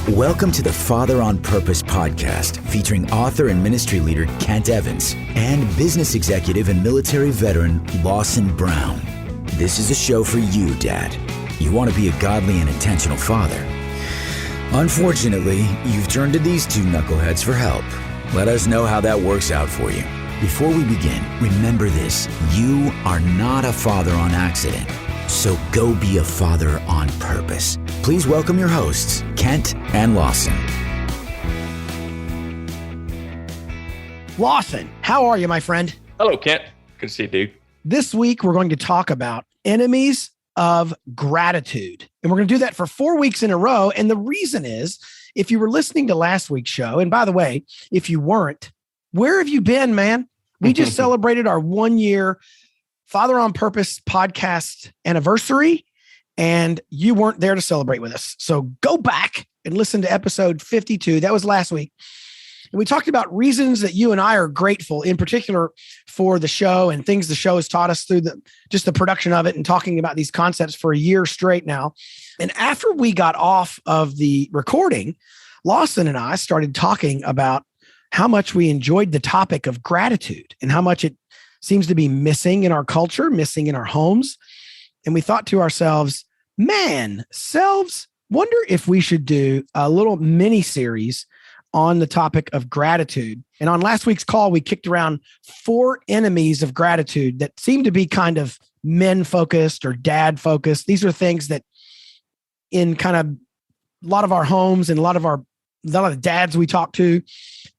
Welcome to the Father on Purpose podcast, featuring author and ministry leader Kent Evans and business executive and military veteran Lawson Brown. This is a show for you, Dad. You want to be a godly and intentional father. Unfortunately, you've turned to these two knuckleheads for help. Let us know how that works out for you. Before we begin, remember this: you are not a father on accident. So go be a father on purpose. Please welcome your hosts, Kent and Lawson. Lawson, how are you, my friend? Hello, Kent. Good to see you, dude. This week, we're going to talk about enemies of gratitude. And we're going to do that for 4 weeks in a row. And the reason is, if you were listening to last week's show, and by the way, if you weren't, where have you been, man? We just celebrated our 1 year Father on Purpose podcast anniversary, and you weren't there to celebrate with us. So go back and listen to episode 52. That was last week. And we talked about reasons that you and I are grateful, in particular for the show and things the show has taught us through just the production of it and talking about these concepts for a year straight now. And after we got off of the recording, Lawson and I started talking about how much we enjoyed the topic of gratitude and how much it seems to be missing in our culture, missing in our homes. And we thought to ourselves, selves, wonder if we should do a little mini series on the topic of gratitude. And on last week's call, we kicked around 4 enemies of gratitude that seem to be kind of men focused or dad focused. These are things that in kind of a lot of our homes and a lot of the dads we talk to,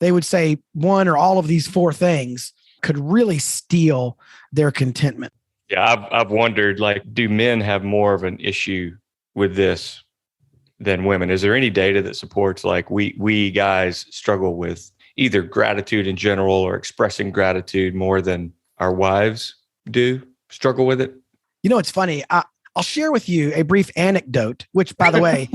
they would say one or all of these 4 things could really steal their contentment. Yeah, I've wondered, do men have more of an issue with this than women? Is there any data that supports we guys struggle with either gratitude in general or expressing gratitude more than our wives do struggle with it? You know, it's funny. I'll share with you a brief anecdote, which, by the way,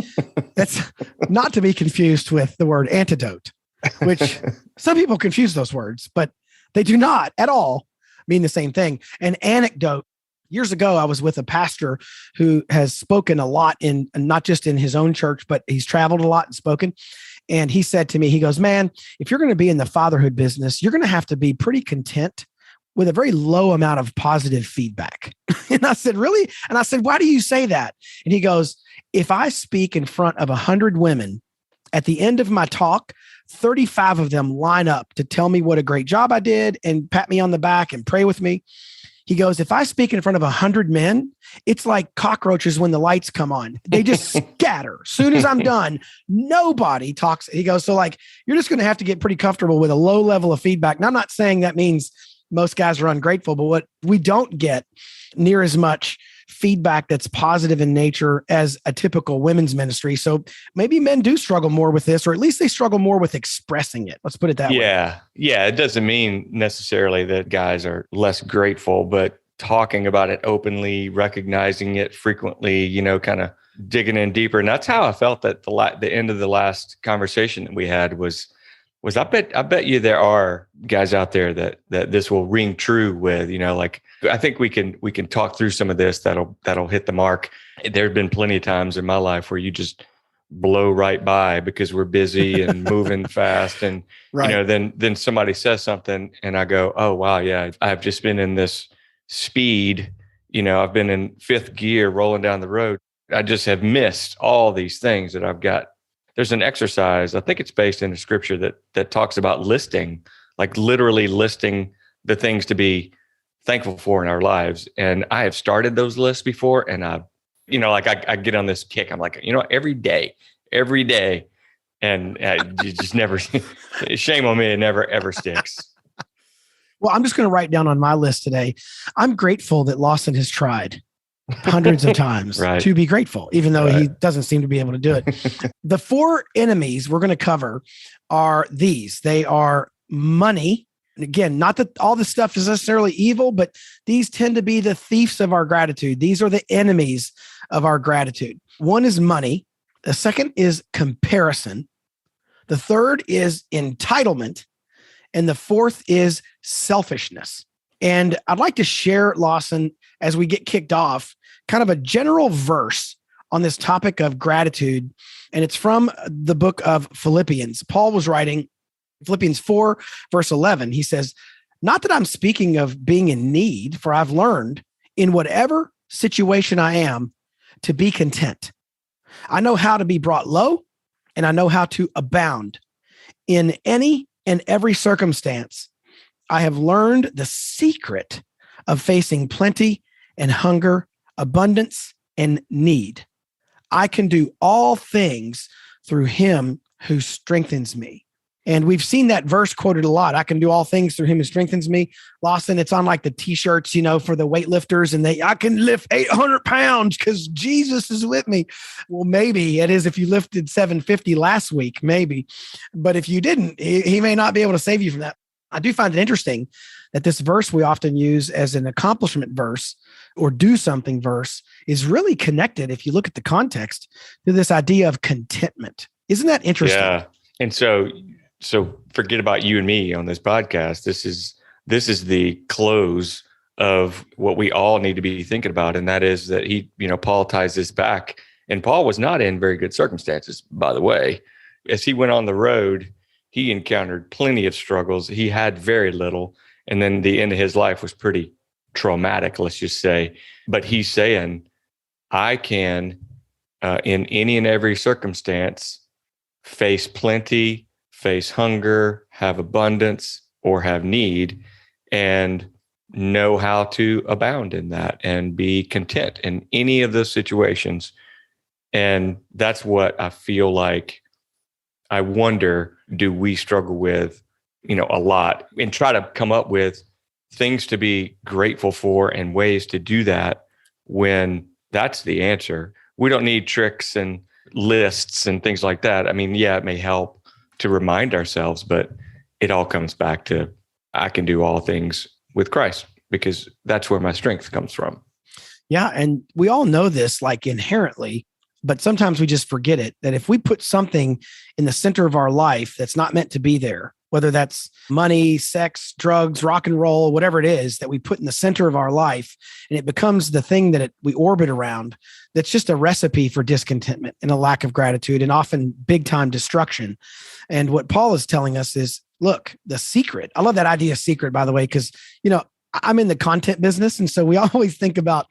that's not to be confused with the word antidote, which some people confuse those words, but they do not at all mean the same thing. An anecdote: years ago, I was with a pastor who has spoken a lot in, not just in his own church, but he's traveled a lot and spoken. And he said to me, he goes, "Man, if you're going to be in the fatherhood business, you're going to have to be pretty content with a very low amount of positive feedback." And I said, "Really?" And I said, "Why do you say that?" And he goes, "If I speak in front of 100 women, at the end of my talk, 35 of them line up to tell me what a great job I did and pat me on the back and pray with me." He goes, "If I speak in front of 100 men, it's like cockroaches when the lights come on. They just scatter. As soon as I'm done, nobody talks." He goes, "So you're just going to have to get pretty comfortable with a low level of feedback." And I'm not saying that means most guys are ungrateful, but what we don't get near as much feedback that's positive in nature as a typical women's ministry. So maybe men do struggle more with this, or at least they struggle more with expressing it. Let's put it that way. Yeah. It doesn't mean necessarily that guys are less grateful, but talking about it openly, recognizing it frequently, kind of digging in deeper. And that's how I felt at the end of the last conversation that we had was I bet you there are guys out there that this will ring true with, I think we can talk through some of this that'll hit the mark. There have been plenty of times in my life where you just blow right by because we're busy and moving fast. And, right. Then somebody says something and I go, "Oh, wow. Yeah. I've just been in this speed, I've been in 5th gear rolling down the road. I just have missed all these things that I've got." There's an exercise, I think it's based in the scripture that talks about listing, literally listing the things to be thankful for in our lives. And I have started those lists before, and I get on this kick. I'm like, every day, and you just never. Shame on me, it never ever sticks. Well, I'm just going to write down on my list today, I'm grateful that Lawson has tried hundreds of times to be grateful, even though he doesn't seem to be able to do it. The 4 enemies we're going to cover are these. They are money. And again, not that all this stuff is necessarily evil, but these tend to be the thieves of our gratitude. These are the enemies of our gratitude. One is money. The second is comparison. The third is entitlement. And the fourth is selfishness. And I'd like to share, Lawson, as we get kicked off, kind of a general verse on this topic of gratitude, and it's from the book of Philippians. Paul was writing Philippians 4, verse 11. He says, "Not that I'm speaking of being in need, for I've learned in whatever situation I am to be content. I know how to be brought low, and I know how to abound. In any and every circumstance, I have learned the secret of facing plenty and hunger, abundance and need. I can do all things through him who strengthens me." And we've seen that verse quoted a lot. I can do all things through him who strengthens me. Lawson, it's on like the t-shirts, for the weightlifters, and I can lift 800 pounds because Jesus is with me. Well, maybe it is if you lifted 750 last week, maybe. But if you didn't, he may not be able to save you from that. I do find it interesting that this verse we often use as an accomplishment verse or do something verse is really connected, if you look at the context, to this idea of contentment. Isn't that interesting? Yeah. And so forget about you and me on this podcast. This is the close of what we all need to be thinking about. And that is that Paul ties this back. And Paul was not in very good circumstances, by the way. As he went on the road, he encountered plenty of struggles. He had very little. And then the end of his life was pretty traumatic, let's just say. But he's saying, I can, in any and every circumstance, face plenty, face hunger, have abundance, or have need, and know how to abound in that and be content in any of those situations. And that's what I feel like, I wonder, do we struggle with, a lot, and try to come up with things to be grateful for and ways to do that when that's the answer. We don't need tricks and lists and things like that. I mean, yeah, it may help to remind ourselves, but it all comes back to, I can do all things with Christ, because that's where my strength comes from. Yeah. And we all know this like inherently, but sometimes we just forget it, that if we put something in the center of our life that's not meant to be there, whether that's money, sex, drugs, rock and roll, whatever it is that we put in the center of our life, and it becomes the thing that we orbit around, that's just a recipe for discontentment and a lack of gratitude and often big time destruction. And what Paul is telling us is, look, the secret. I love that idea of secret, by the way, because, I'm in the content business. And so we always think about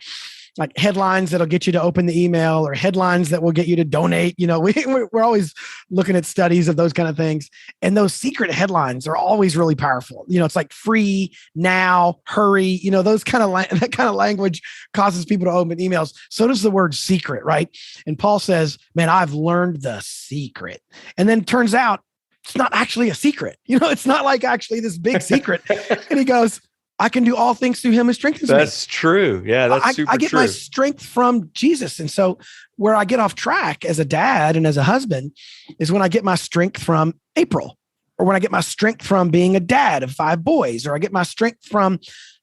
like headlines that'll get you to open the email, or headlines that will get you to donate. We're always looking at studies of those kind of things. And those secret headlines are always really powerful. It's like free, now, hurry, those that kind of language causes people to open emails. So does the word secret, right? And Paul says, man, I've learned the secret. And then it turns out it's not actually a secret. It's not like actually this big secret. And he goes, I can do all things through him who strengthens me. That's true. Yeah, that's super true. I get my strength from Jesus. And so where I get off track as a dad and as a husband is when I get my strength from April, or when I get my strength from being a dad of 5 boys, or I get my strength from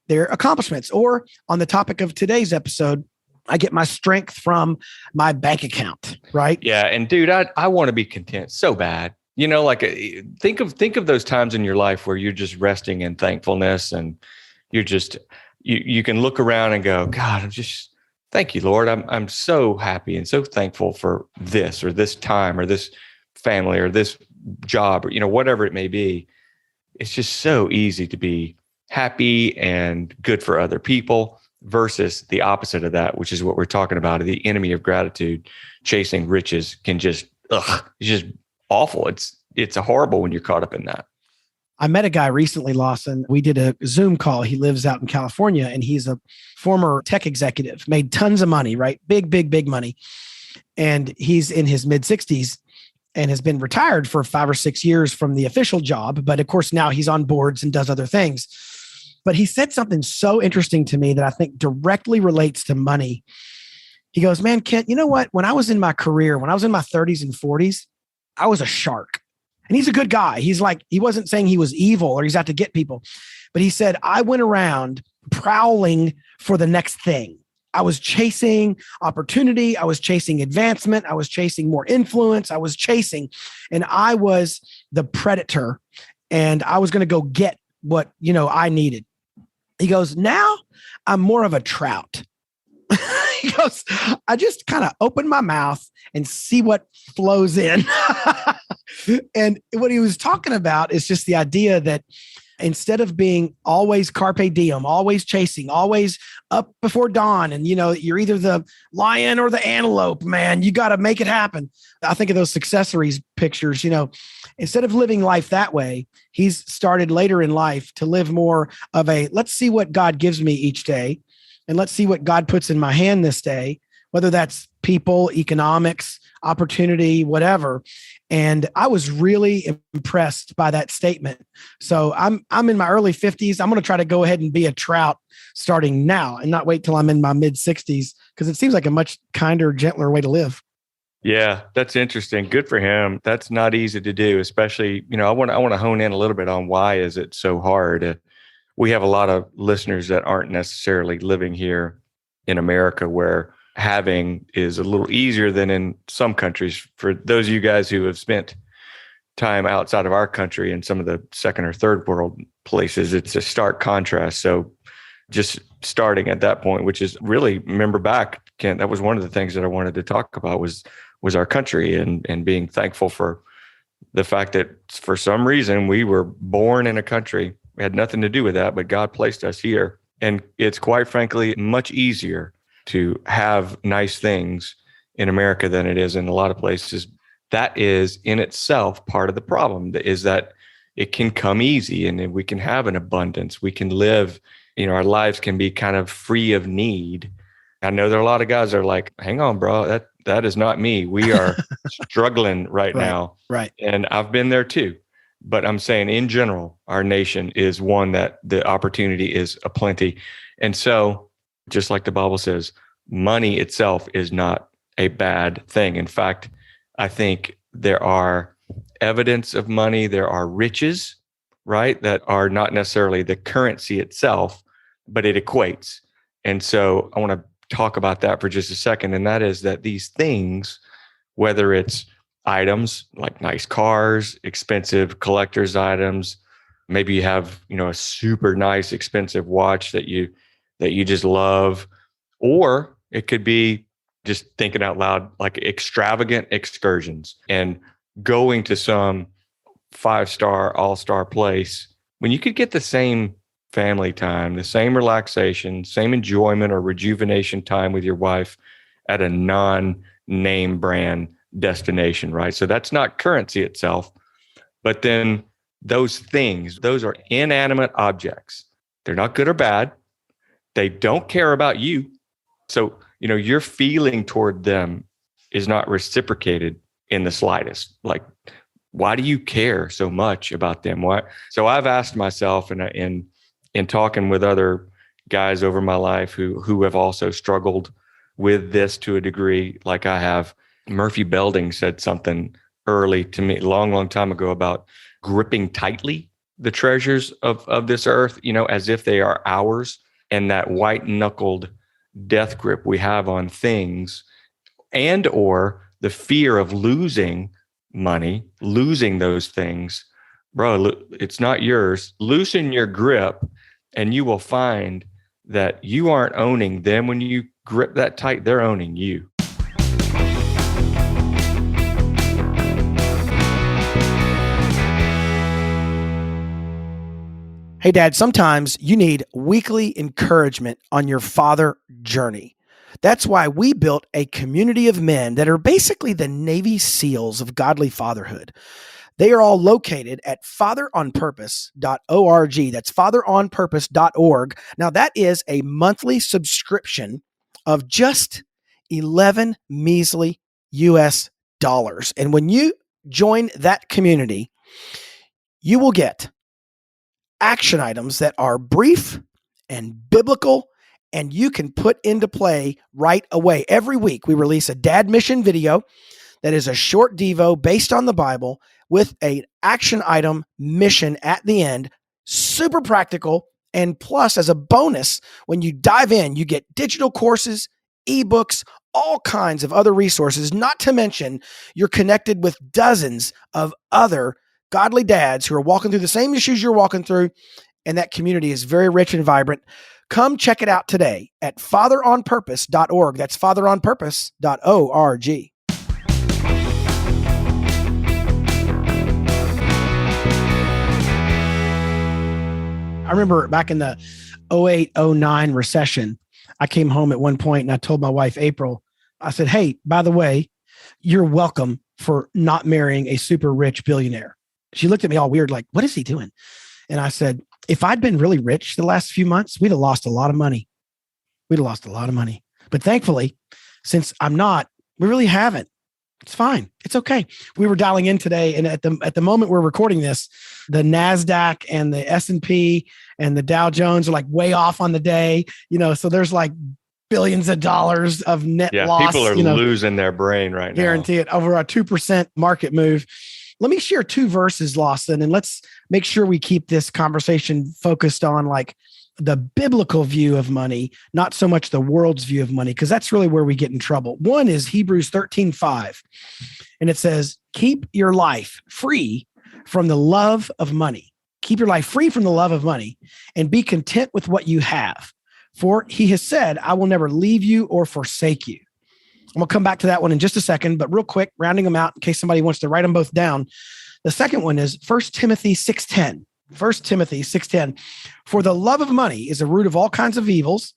their accomplishments, or on the topic of today's episode, I get my strength from my bank account, right? Yeah. And dude, I want to be content so bad. Think of those times in your life where you're just resting in thankfulness, and you're just, you can look around and go, God, thank you, Lord. I'm so happy and so thankful for this, or this time, or this family, or this job, or, whatever it may be. It's just so easy to be happy and good for other people, versus the opposite of that, which is what we're talking about. The enemy of gratitude, chasing riches, can it's just awful. It's horrible when you're caught up in that. I met a guy recently, Lawson. We did a Zoom call. He lives out in California, and he's a former tech executive, made tons of money, right? Big money. And he's in his mid 60s and has been retired for 5 or 6 years from the official job. But of course, now he's on boards and does other things. But he said something so interesting to me that I think directly relates to money. He goes, man, Kent, you know what? When I was in my career, when I was in my 30s and 40s, I was a shark. And he's a good guy. He's like, he wasn't saying he was evil or he's out to get people, but he said, I went around prowling for the next thing. I was chasing opportunity. I was chasing advancement. I was chasing more influence. I was chasing, and I was the predator, and I was going to go get what, I needed. He goes, now I'm more of a trout. He goes, I just kind of open my mouth and see what flows in. And what he was talking about is just the idea that instead of being always carpe diem, always chasing, always up before dawn, and you're either the lion or the antelope, man, you got to make it happen. I think of those accessories pictures, instead of living life that way, he's started later in life to live more of a, let's see what God gives me each day. And let's see what God puts in my hand this day, whether that's people, economics, opportunity, whatever. And I was really impressed by that statement. So I'm in my early 50s. I'm going to try to go ahead and be a trout starting now and not wait till I'm in my mid 60s, because it seems like a much kinder, gentler way to live. Yeah, that's interesting. Good for him. That's not easy to do, especially, I want to hone in a little bit on why is it so hard. We have a lot of listeners that aren't necessarily living here in America, where having is a little easier than in some countries. For those of you guys who have spent time outside of our country in some of the second or third world places, it's a stark contrast. So just starting at that point, which is really, remember back, Kent, that was one of the things that I wanted to talk about was our country and being thankful for the fact that for some reason we were born in a country. We had nothing to do with that, but God placed us here. And it's quite frankly much easier to have nice things in America than it is in a lot of places. That is in itself part of the problem, is that it can come easy and we can have an abundance. We can live, our lives can be kind of free of need. I know there are a lot of guys that are like, hang on, bro, that is not me. We are struggling right now. Right. And I've been there too. But I'm saying in general, our nation is one that the opportunity is aplenty. And so just like the Bible says, money itself is not a bad thing. In fact, I think there are evidence of money. There are riches, right, that are not necessarily the currency itself, but it equates. And so I want to talk about that for just a second. And that is that these things, whether it's items like nice cars, expensive collector's items, maybe you have, a super nice expensive watch that you just love, or it could be just thinking out loud, like extravagant excursions and going to some 5-star all-star place when you could get the same family time, the same relaxation, same enjoyment or rejuvenation time with your wife at a non-name brand destination, right? So that's not currency itself, but then those things, those are inanimate objects. They're not good or bad. They don't care about you. So, your feeling toward them is not reciprocated in the slightest. Like, why do you care so much about them? Why? So I've asked myself, and in talking with other guys over my life who have also struggled with this to a degree, like I have. Murphy Belding said something early to me, long time ago, about gripping tightly the treasures of this earth, as if they are ours, and that white-knuckled death grip we have on things, and or the fear of losing money, losing those things. Bro, it's not yours. Loosen your grip, and you will find that you aren't owning them. When you grip that tight, they're owning you. Hey, Dad, sometimes you need weekly encouragement on your father journey. That's why we built a community of men that are basically the Navy SEALs of godly fatherhood. They are all located at fatheronpurpose.org. That's fatheronpurpose.org. Now, that is a monthly subscription of just 11 measly US dollars. And when you join that community, you will get action items that are brief and biblical, and you can put into play right away. Every week, we release a dad mission video that is a short devo based on the Bible with an action item mission at the end, super practical. And plus, as a bonus, when you dive in, you get digital courses, ebooks, all kinds of other resources, not to mention you're connected with dozens of other godly dads who are walking through the same issues you're walking through. And that community is very rich and vibrant. Come check it out today at fatheronpurpose.org. That's fatheronpurpose.org. I remember back in the 08, 09 recession, I came home at one point and I told my wife, April, I said, hey, by the way, you're welcome for not marrying a super rich billionaire. She looked at me all weird, like, what is he doing? And I said, if I'd been really rich the last few months, we'd have lost a lot of money. But thankfully, since I'm not, we really haven't. It's fine. It's okay. We were dialing in today, and at the moment we're recording this, the NASDAQ and the S&P and the Dow Jones are like way off on the day. So there's like billions of dollars of net loss. People are losing their brain right now. Guarantee it. Over a 2% market move. Let me share two verses, Lawson, and let's make sure we keep this conversation focused on like the biblical view of money, not so much the world's view of money, because that's really where we get in trouble. One is Hebrews 13:5, and it says, keep your life free from the love of money. Keep your life free from the love of money and be content with what you have. For he has said, I will never leave you or forsake you. I'm going to come back to that one in just a second, but real quick, rounding them out in case somebody wants to write them both down. The second one is 1 Timothy 6:10. 1 Timothy 6:10. For the love of money is the root of all kinds of evils.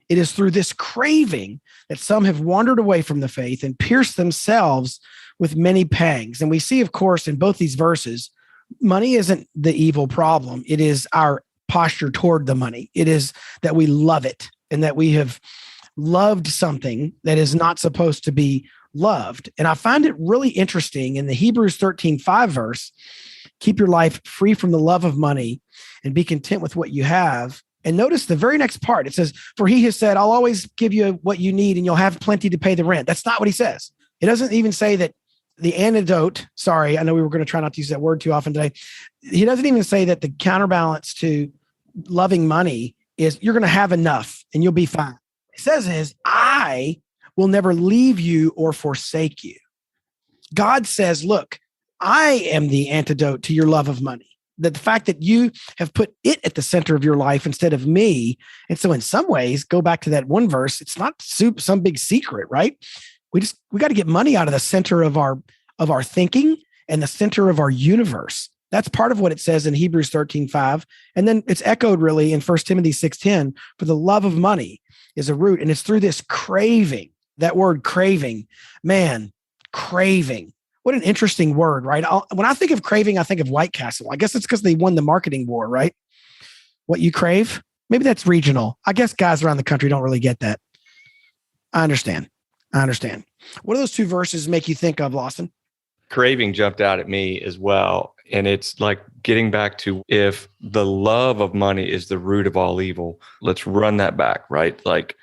It is through this craving that some have wandered away from the faith and pierced themselves with many pangs. And we see, of course, in both these verses, money isn't the evil problem. It is our posture toward the money. It is that we love it and that we have loved something that is not supposed to be loved. And I find it really interesting in the Hebrews 13:5 verse, keep your life free from the love of money and be content with what you have. And notice the very next part. It says, for he has said, I'll always give you what you need and you'll have plenty to pay the rent. That's not what he says. It doesn't even say that the antidote. Sorry, I know we were going to try not to use that word too often today. He doesn't even say that the counterbalance to loving money is you're going to have enough and you'll be fine. It says is, I will never leave you or forsake you. God says, look, I am the antidote to your love of money. That the fact that you have put it at the center of your life instead of me. And so in some ways, go back to that one verse, it's not some big secret, right? We got to get money out of the center of our thinking and the center of our universe. That's part of what it says in Hebrews 13:5. And then it's echoed really in 1 Timothy 6:10, for the love of money is a root. And it's through this craving, that word craving, man, craving. What an interesting word, right? When I think of craving, I think of White Castle. I guess it's because they won the marketing war, right? What you crave, maybe that's regional. I guess guys around the country don't really get that. I understand. What do those two verses make you think of, Lawson? Craving jumped out at me as well. And it's like getting back to, if the love of money is the root of all evil, let's run that back, right? Like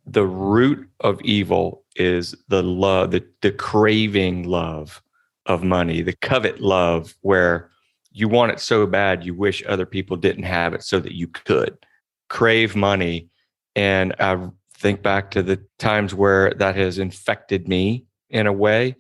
the root of evil is the love, the craving love of money, the covet love, where you want it so bad you wish other people didn't have it so that you could crave money. And I think back to the times where that has infected me in a way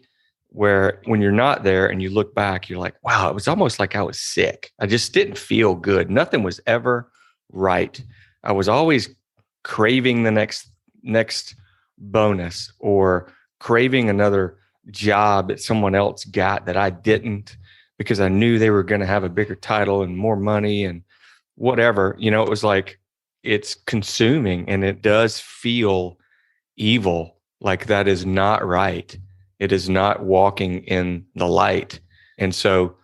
where when you're not there and you look back, you're like, wow, it was almost like I was sick. I just didn't feel good. Nothing was ever right. I was always craving the next bonus or craving another job that someone else got that I didn't, because I knew they were going to have a bigger title and more money and whatever. It was like, it's consuming and it does feel evil. Like that is not right. It is not walking in the light. And so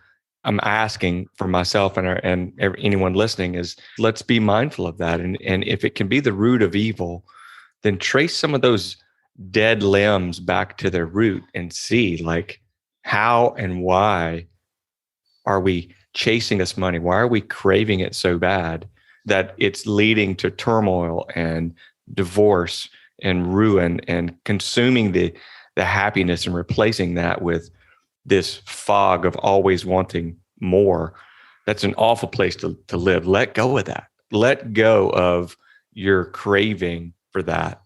I'm asking for myself and anyone listening is, let's be mindful of that. And if it can be the root of evil, then trace some of those dead limbs back to their root and see like how and why are we chasing this money? Why are we craving it so bad that it's leading to turmoil and divorce and ruin and consuming the happiness and replacing that with this fog of always wanting more? That's an awful place to live. Let go of that. Let go of your craving for that.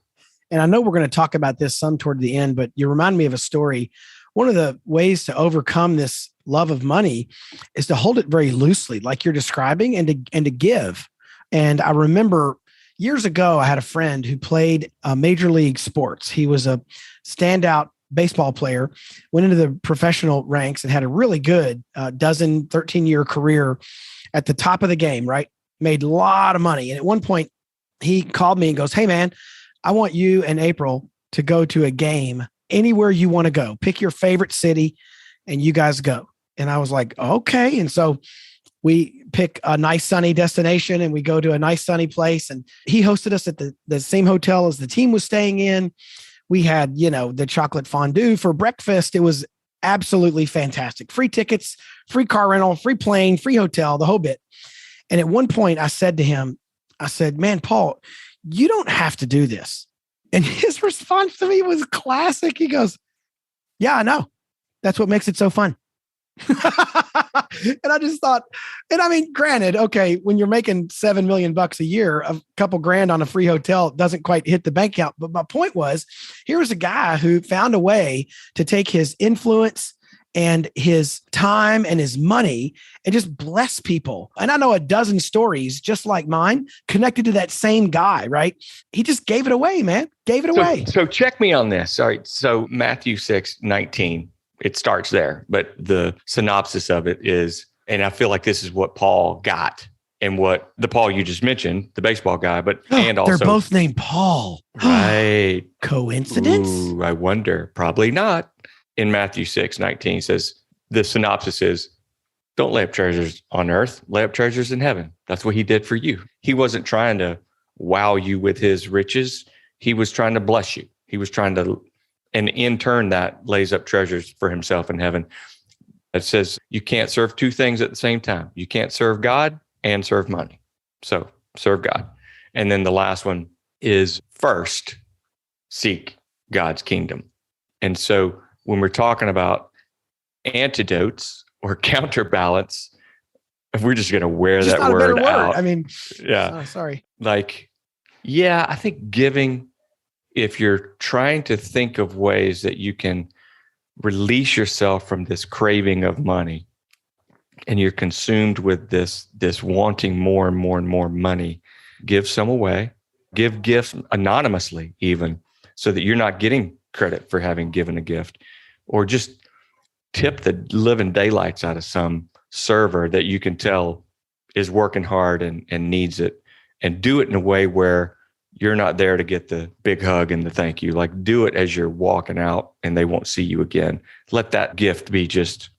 And I know we're going to talk about this some toward the end, but you remind me of a story. One of the ways to overcome this love of money is to hold it very loosely, like you're describing, and to give. And I remember, Years ago, I had a friend who played major league sports. He was a standout baseball player, went into the professional ranks and had a really good 13-year career at the top of the game, right? Made a lot of money. And at one point, he called me and goes, "Hey, man, I want you and April to go to a game anywhere you want to go. Pick your favorite city and you guys go." And I was like, okay. And so we pick a nice sunny destination and we go to a nice sunny place. And he hosted us at the same hotel as the team was staying in. We had, the chocolate fondue for breakfast. It was absolutely fantastic. Free tickets, free car rental, free plane, free hotel, the whole bit. And at one point I said to him, I said, "Man, Paul, you don't have to do this." And his response to me was classic. He goes, "Yeah, I know. That's what makes it so fun." And I just thought, and I mean, granted, okay, when you're making $7 million a year, a couple grand on a free hotel doesn't quite hit the bank account. But my point was, here was a guy who found a way to take his influence and his time and his money and just bless people. And I know a dozen stories just like mine connected to that same guy, right? He just gave it away, man. Gave it away. So check me on this. Sorry. So Matthew 6:19. It starts there, but the synopsis of it is, and I feel like this is what Paul got and what the Paul you just mentioned, the baseball guy, but and also they're both named Paul. Right. Coincidence? Ooh, I wonder. Probably not. In Matthew 6:19 says, the synopsis is, don't lay up treasures on earth, lay up treasures in heaven. That's what he did for you. He wasn't trying to wow you with his riches. He was trying to bless you. He was trying to, and in turn, that lays up treasures for himself in heaven. It says you can't serve two things at the same time. You can't serve God and serve money. So serve God. And then the last one is first seek God's kingdom. And so when we're talking about antidotes or counterbalance, if we're just going to wear just that word out. I mean, yeah. Sorry. I think giving, if you're trying to think of ways that you can release yourself from this craving of money and you're consumed with this wanting more and more and more money, give some away, give gifts anonymously even, so that you're not getting credit for having given a gift, or just tip the living daylights out of some server that you can tell is working hard and needs it, and do it in a way where you're not there to get the big hug and the thank you. Like, do it as you're walking out and they won't see you again. Let that gift be just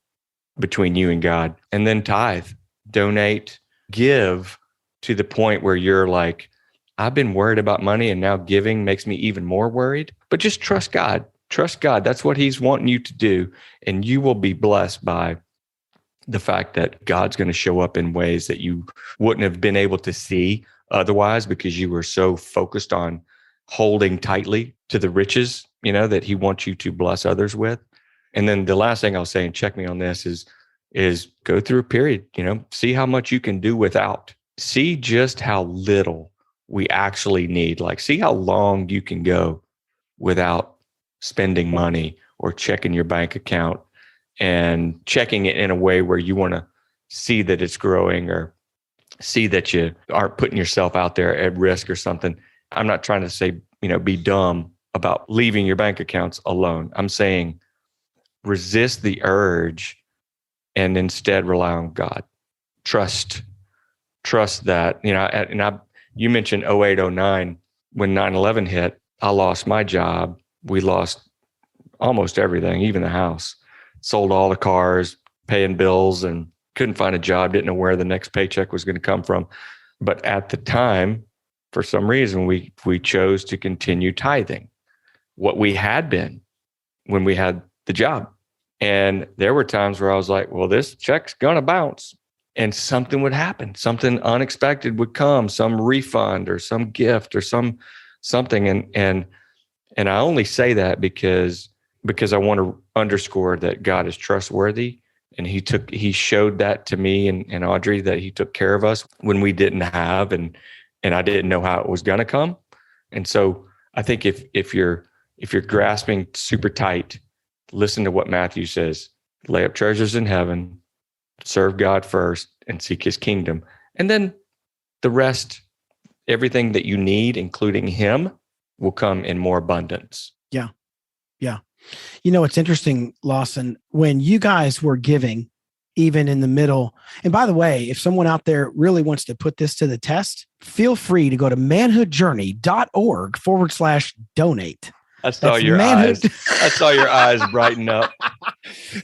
between you and God. And then tithe, donate, give to the point where you're like, I've been worried about money and now giving makes me even more worried. But just trust God. Trust God. That's what he's wanting you to do. And you will be blessed by the fact that God's going to show up in ways that you wouldn't have been able to see otherwise, because you were so focused on holding tightly to the riches, that he wants you to bless others with. And then the last thing I'll say, and check me on this, is go through a period, see how much you can do without. See just how little we actually need. Like, see how long you can go without spending money or checking your bank account and checking it in a way where you want to see that it's growing or see that you aren't putting yourself out there at risk or something. I'm not trying to say, be dumb about leaving your bank accounts alone. I'm saying resist the urge and instead rely on God. Trust that, you mentioned 08, 09, when 9/11 hit, I lost my job. We lost almost everything, even the house, sold all the cars, paying bills, and couldn't find a job, didn't know where the next paycheck was going to come from. But at the time, for some reason, we chose to continue tithing what we had been when we had the job. And there were times where I was like, well, this check's going to bounce, and something would happen. Something unexpected would come, some refund or some gift or something. And I only say that because I want to underscore that God is trustworthy. And he showed that to me and Audrey, that he took care of us when we didn't have, and I didn't know how it was going to come. And so I think if you're grasping super tight, listen to what Matthew says: lay up treasures in heaven, serve God first, and seek his kingdom. And then the rest everything that you need, including him, will come in more abundance. Yeah. Yeah. You know, it's interesting, Lawson, when you guys were giving, even in the middle. And by the way, if someone out there really wants to put this to the test, feel free to go to manhoodjourney.org/donate. I saw your eyes. I saw your eyes brighten up.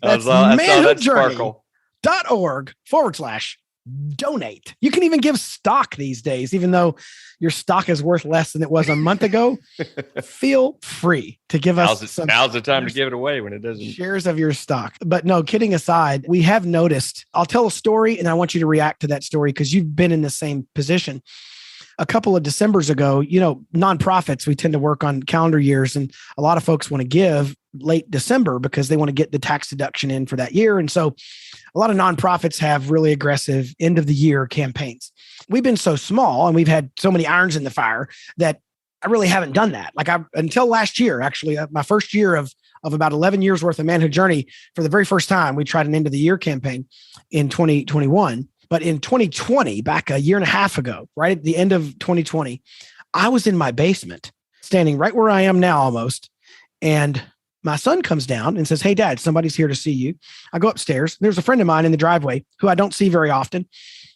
That's manhoodjourney.org/donate. You can even give stock these days, even though your stock is worth less than it was a month ago. Feel free to give us now's the time to give it away when it doesn't. Shares of your stock. But no, kidding aside, we have noticed, I'll tell a story and I want you to react to that story because you've been in the same position. A couple of Decembers ago, you know, nonprofits, we tend to work on calendar years, and a lot of folks want to give late December because they want to get the tax deduction in for that year. And so a lot of nonprofits have really aggressive end of the year campaigns. We've been so small and we've had so many irons in the fire that I really haven't done that. Like until last year, actually, my first year of about 11 years worth of Manhood Journey, for the very first time, we tried an end of the year campaign in 2021. But in 2020, back a year and a half ago, right at the end of 2020, I was in my basement, standing right where I am now almost. And my son comes down and says, "Hey, Dad, somebody's here to see you." I go upstairs. There's a friend of mine in the driveway who I don't see very often,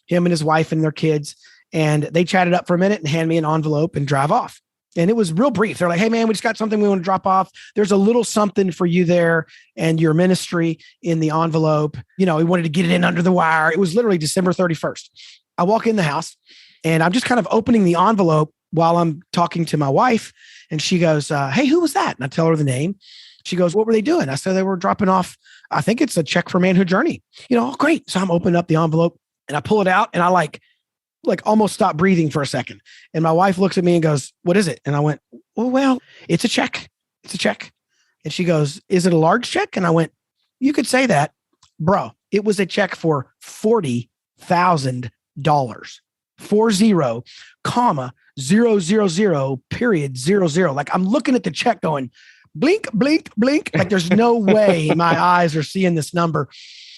him and his wife and their kids. And they chatted up for a minute and hand me an envelope and drive off. And it was real brief. They're like, "Hey, man, we just got something we want to drop off. There's a little something for you there and your ministry in the envelope. You know, we wanted to get it in under the wire." It was literally December 31st. I walk in the house and I'm just kind of opening the envelope while I'm talking to my wife. And she goes, "Hey, who was that?" And I tell her the name. She goes, "What were they doing?" I said, "They were dropping off, I think it's a check for Manhood Journey." You know, "Oh, great." So I'm opening up the envelope and I pull it out and I like almost stop breathing for a second. And my wife looks at me and goes, "What is it?" And I went, well, it's a check. It's a check. And she goes, "Is it a large check?" And I went, "You could say that, bro. It was a check for $40,000, 40,000,000.00. Like I'm looking at the check going, blink, blink, blink. Like there's no way my eyes are seeing this number,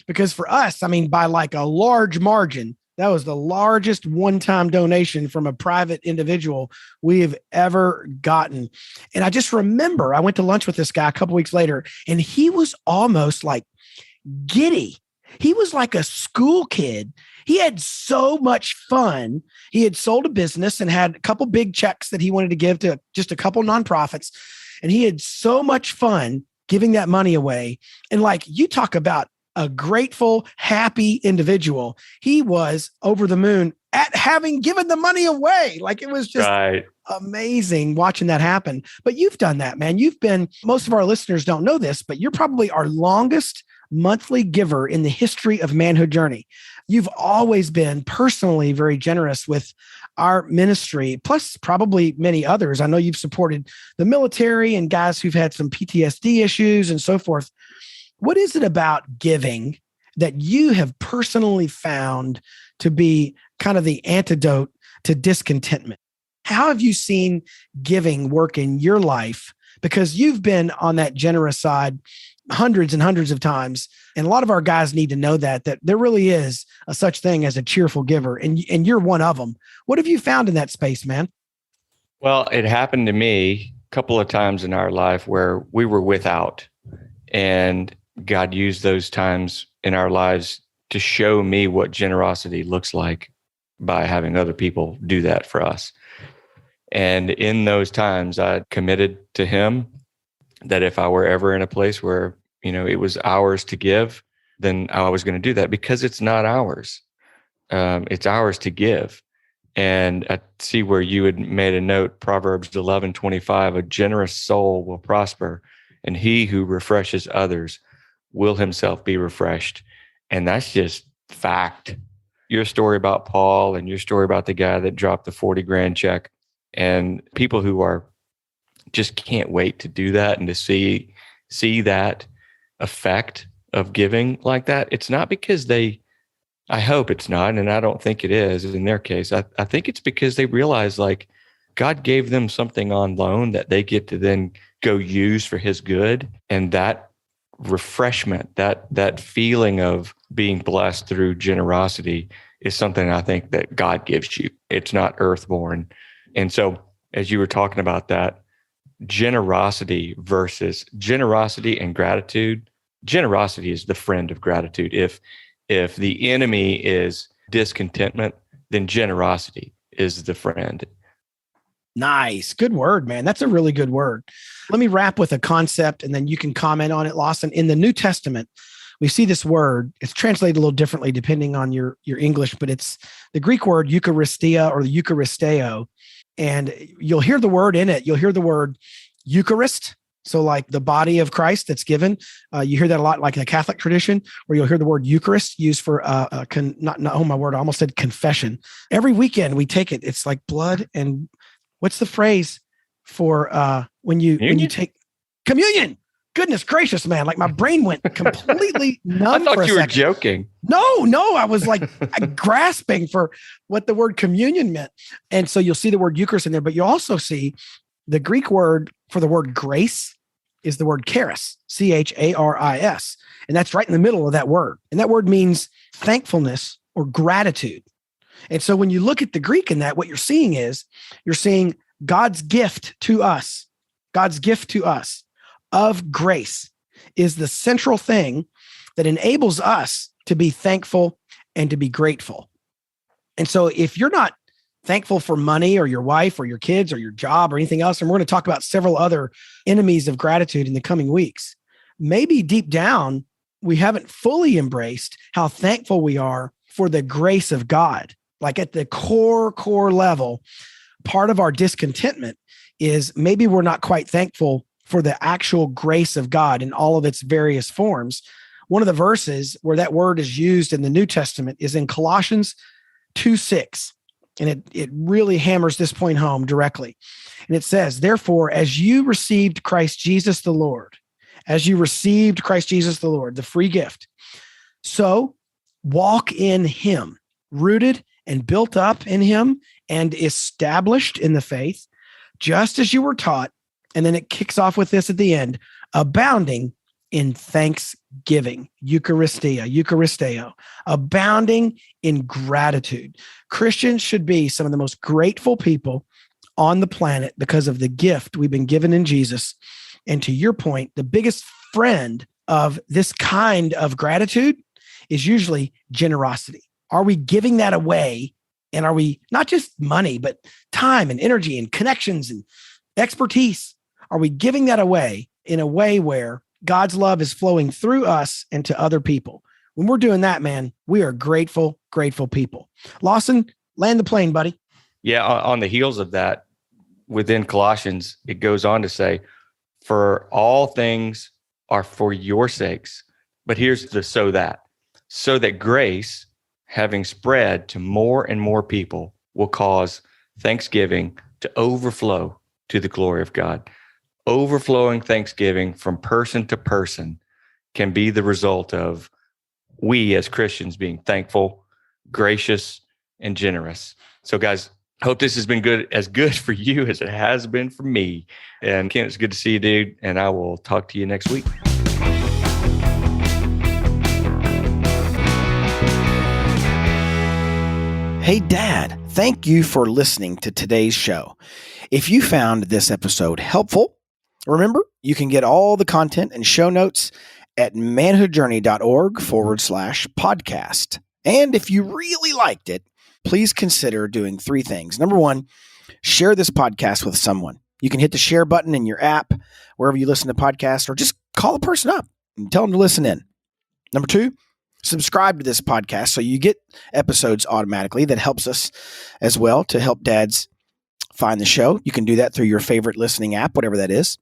because for us, I mean, by like a large margin, that was the largest one-time donation from a private individual we have ever gotten. And I just remember I went to lunch with this guy a couple weeks later, and he was almost like giddy. He was like a school kid. He had so much fun. He had sold a business and had a couple big checks that he wanted to give to just a couple nonprofits. And he had so much fun giving that money away. And like you talk about a grateful, happy individual, he was over the moon at having given the money away. Like it was just amazing watching that happen. But you've done that, man. You've been, most of our listeners don't know this, but you're probably our longest monthly giver in the history of Manhood Journey. You've always been personally very generous with our ministry, plus probably many others. I know you've supported the military and guys who've had some PTSD issues and so forth. What is it about giving that you have personally found to be kind of the antidote to discontentment? How have you seen giving work in your life? Because you've been on that generous side hundreds and hundreds of times. And a lot of our guys need to know that there really is a such thing as a cheerful giver. And you're one of them. What have you found in that space, man? Well, it happened to me a couple of times in our life where we were without, and God used those times in our lives to show me what generosity looks like by having other people do that for us. And in those times, I committed to him that if I were ever in a place where, you know, it was ours to give, then I was going to do that, because it's not ours. It's ours to give. And I see where you had made a note, Proverbs 11:25, "A generous soul will prosper, and he who refreshes others will himself be refreshed." And that's just fact. Your story about Paul and your story about the guy that dropped the 40 grand check, and people who are just can't wait to do that and to see that effect of giving like that. It's not because I hope it's not, and I don't think it is in their case. I think it's because they realize like God gave them something on loan that they get to then go use for his good. And that refreshment, that feeling of being blessed through generosity is something I think that God gives you. It's not earthborn. And so as you were talking about that, generosity versus generosity and gratitude, generosity is the friend of gratitude. If the enemy is discontentment, then generosity is the friend. Nice. Good word, man. That's a really good word. Let me wrap with a concept and then you can comment on it, Lawson. In the New Testament, we see this word. It's translated a little differently depending on your English, but it's the Greek word Eucharistia or the Eucharisteo. And you'll hear the word in it. You'll hear the word Eucharist. So like the body of Christ that's given. You hear that a lot like in the Catholic tradition, where you'll hear the word Eucharist used for, oh my word, I almost said confession. Every weekend we take it. It's like blood and what's the phrase for when you take communion? Goodness gracious, man. Like my brain went completely numb. I thought you were second. joking. No, I was like grasping for what the word communion meant. And so you'll see the word Eucharist in there, but you also see the Greek word for the word grace is the word charis, charis. And that's right in the middle of that word. And that word means thankfulness or gratitude. And so when you look at the Greek in that, what you're seeing God's gift to us of grace is the central thing that enables us to be thankful and to be grateful. And so if you're not thankful for money or your wife or your kids or your job or anything else, and we're going to talk about several other enemies of gratitude in the coming weeks, maybe deep down, we haven't fully embraced how thankful we are for the grace of God. Like at the core level, part of our discontentment is maybe we're not quite thankful for the actual grace of God in all of its various forms. One of the verses where that word is used in the New Testament is in Colossians 2:6. And it really hammers this point home directly. And it says, therefore, as you received Christ Jesus the Lord, the free gift, so walk in him, rooted and built up in him and established in the faith, just as you were taught. And then it kicks off with this at the end, abounding in thanksgiving, Eucharisteo, abounding in gratitude. Christians should be some of the most grateful people on the planet because of the gift we've been given in Jesus. And to your point, the biggest friend of this kind of gratitude is usually generosity. Are we giving that away? And are we not just money, but time and energy and connections and expertise? Are we giving that away in a way where God's love is flowing through us and to other people? When we're doing that, man, we are grateful people. Lawson, land the plane, buddy. Yeah, on the heels of that, within Colossians, it goes on to say, for all things are for your sakes. But here's the so that grace, having spread to more and more people, will cause thanksgiving to overflow to the glory of God. Overflowing thanksgiving from person to person can be the result of we as Christians being thankful, gracious, and generous. So guys, hope this has been as good for you as it has been for me. And Ken, it's good to see you, dude. And I will talk to you next week. Hey, Dad, thank you for listening to today's show. If you found this episode helpful, remember, you can get all the content and show notes at manhoodjourney.org/podcast. And if you really liked it, please consider doing 3 things. Number 1, share this podcast with someone. You can hit the share button in your app, wherever you listen to podcasts, or just call a person up and tell them to listen in. Number 2, subscribe to this podcast so you get episodes automatically. That helps us as well to help dads find the show. You can do that through your favorite listening app, whatever that is.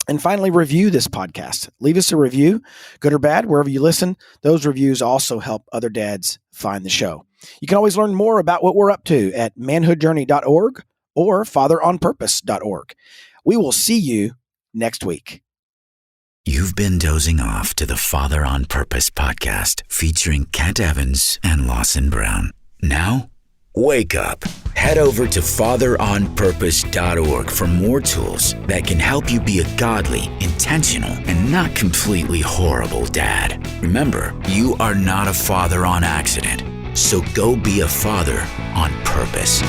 And finally, review this podcast. Leave us a review, good or bad, wherever you listen. Those reviews also help other dads find the show. You can always learn more about what we're up to at manhoodjourney.org or fatheronpurpose.org. We will see you next week. You've been dozing off to the Father on Purpose podcast featuring Kent Evans and Lawson Brown. Now, wake up. Head over to fatheronpurpose.org for more tools that can help you be a godly, intentional, and not completely horrible dad. Remember, you are not a father on accident. So go be a father on purpose.